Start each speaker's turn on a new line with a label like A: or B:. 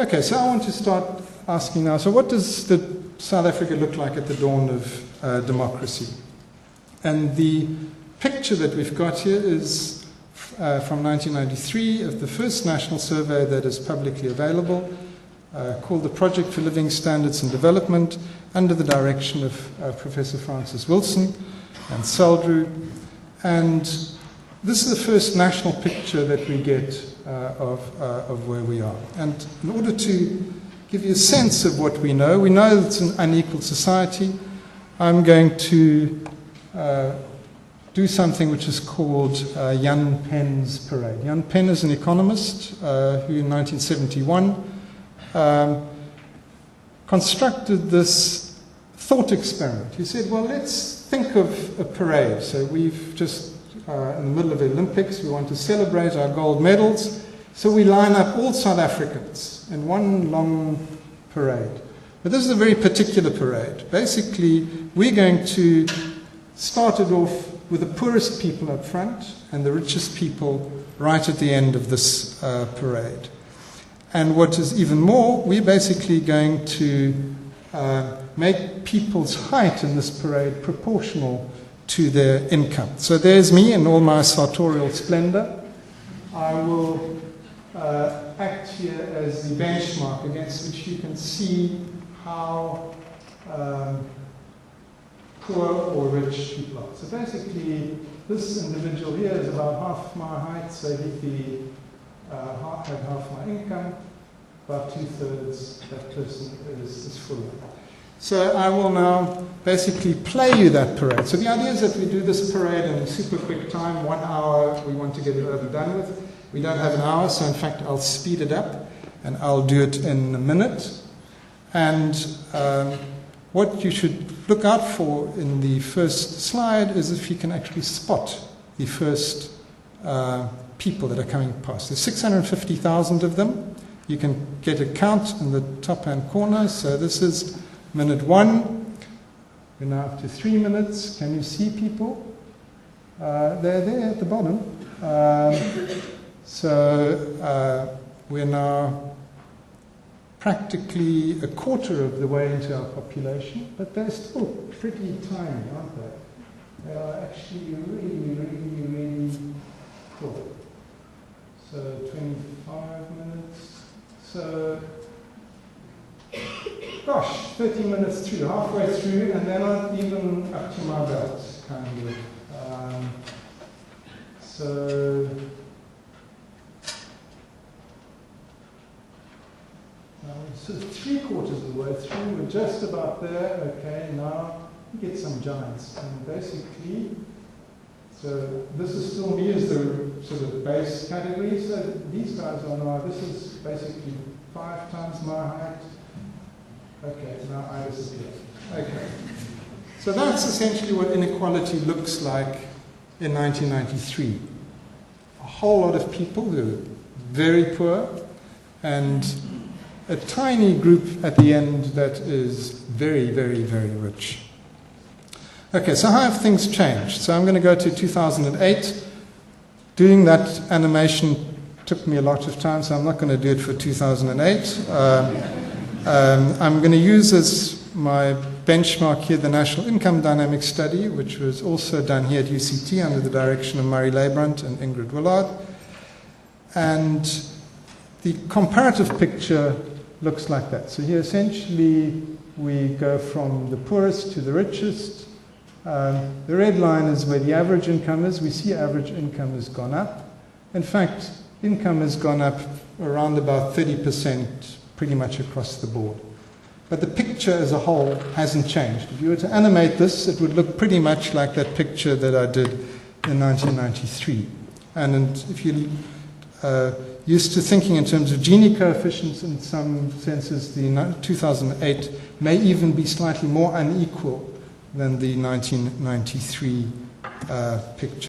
A: Okay, so I want to start asking now, so what does South Africa look like at the dawn of democracy? And the picture that we've got here is from 1993 of the first national survey that is publicly available, called the Project for Living Standards and Development, under the direction of Professor Francis Wilson and Saldru. And this is the first national picture that we get of where we are. And in order to give you a sense of what we know it's an unequal society. I'm going to do something which is called Jan Pen's parade. Jan Pen is an economist who in 1971 constructed this thought experiment. He said, well, let's think of a parade. So we've just, in the middle of the Olympics, we want to celebrate our gold medals. So we line up all South Africans in one long parade. But this is a very particular parade. Basically, we're going to start it off with the poorest people up front and the richest people right at the end of this parade. And what is even more, we're basically going to make people's height in this parade proportional to their income. So there's me in all my sartorial splendor. I will act here as the benchmark against which you can see how poor or rich people are. So basically, this individual here is about half my height, so he'd be had half my income, about 2/3 that person is fuller. So I will now basically play you that parade. So the idea is that we do this parade in super quick time, 1 hour, we want to get it over done with. We don't have an hour, so in fact I'll speed it up and I'll do it in a minute. And what you should look out for in the first slide is if you can actually spot the first people that are coming past. There's 650,000 of them. You can get a count in the top-hand corner. So this is minute 1. We're now up to 3 minutes. Can you see people? They're there at the bottom. So we're now practically a quarter of the way into our population, but they're still pretty tiny, aren't they? They are actually really cool. So 25 minutes. So, gosh, 30 minutes through, halfway through, and they're not even up to my belt, kind of. So 3/4 of the way through, we're just about there. Okay, now we get some giants. And basically, so this is still me as the sort of base category. So these guys are now, this is basically 5 times my height. Okay, now I disappear. Okay. So that's essentially what inequality looks like in 1993. A whole lot of people who are very poor and a tiny group at the end that is very rich. Okay, so how have things changed? So I'm going to go to 2008. Doing that animation took me a lot of time, so I'm not going to do it for 2008. I'm going to use as my benchmark here the National Income Dynamics Study, which was also done here at UCT under the direction of Murray Leibrand and Ingrid Willard. And the comparative picture looks like that. So here essentially we go from the poorest to the richest. The red line is where the average income is. We see average income has gone up. In fact, income has gone up around about 30% pretty much across the board. But the picture as a whole hasn't changed. If you were to animate this, it would look pretty much like that picture that I did in 1993. And if you used to thinking in terms of Gini coefficients in some senses, the 2008 may even be slightly more unequal than the 1993 picture.